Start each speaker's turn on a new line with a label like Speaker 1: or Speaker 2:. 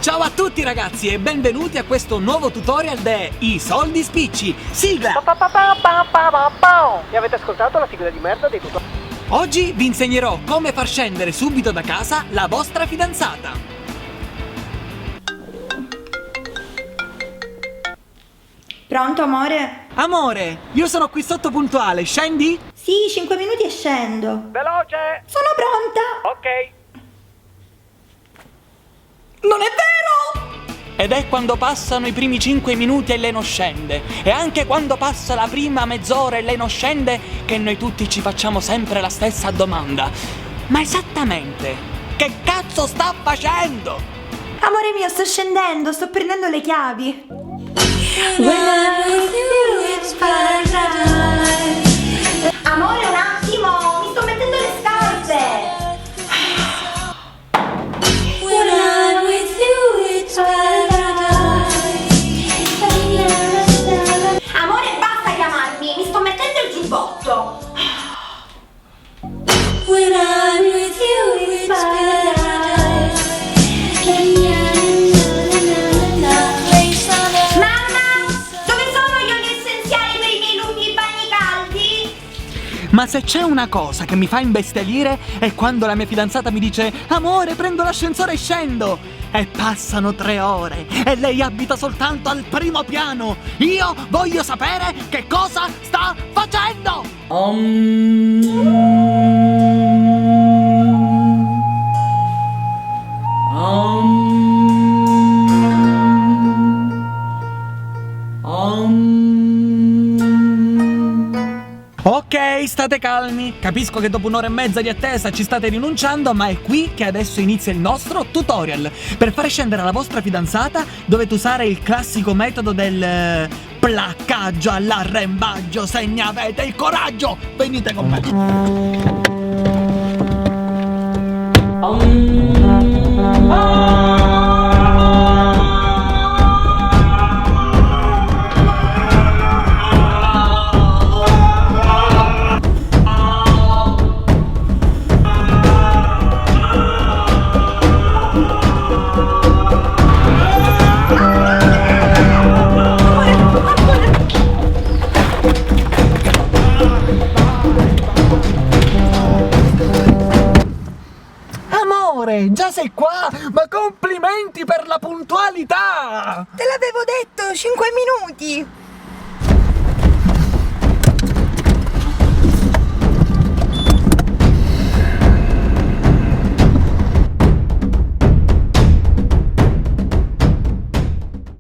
Speaker 1: Ciao a tutti ragazzi e benvenuti a questo nuovo tutorial de I soldi spicci. Sigla!
Speaker 2: E avete ascoltato la sigla di merda dei tutorial?
Speaker 1: Oggi vi insegnerò come far scendere subito da casa la vostra fidanzata.
Speaker 3: Pronto, amore?
Speaker 1: Amore, io sono qui sotto puntuale, scendi?
Speaker 3: Sì, 5 minuti e scendo.
Speaker 2: Veloce!
Speaker 3: Sono pronta!
Speaker 2: Ok.
Speaker 3: Non è vero!
Speaker 1: Ed è quando passano i primi 5 minuti e lei non scende. E anche quando passa la prima mezz'ora e lei non scende, che noi tutti ci facciamo sempre la stessa domanda. Ma esattamente, che cazzo sta facendo?
Speaker 3: Amore mio, sto scendendo, sto prendendo le chiavi. Amore, un attimo, mi sto mettendo le scarpe. Amore, basta chiamarmi, mi sto mettendo il giubbotto. Mamma, dove sono gli oli essenziali per i miei lunghi bagni caldi?
Speaker 1: Ma se c'è una cosa che mi fa imbestialire è quando la mia fidanzata mi dice amore, prendo l'ascensore e scendo. E passano 3 ore e lei abita soltanto al primo piano. Io voglio sapere che cosa sta facendo. Ok, state calmi. Capisco che dopo un'ora e mezza di attesa ci state rinunciando, ma è qui che adesso inizia il nostro tutorial. Per fare scendere la vostra fidanzata dovete usare il classico metodo del placcaggio all'arrembaggio, se ne avete il coraggio. Venite con me. Amore, già sei qua? Ma complimenti per la puntualità!
Speaker 3: Te l'avevo detto, 5 minuti.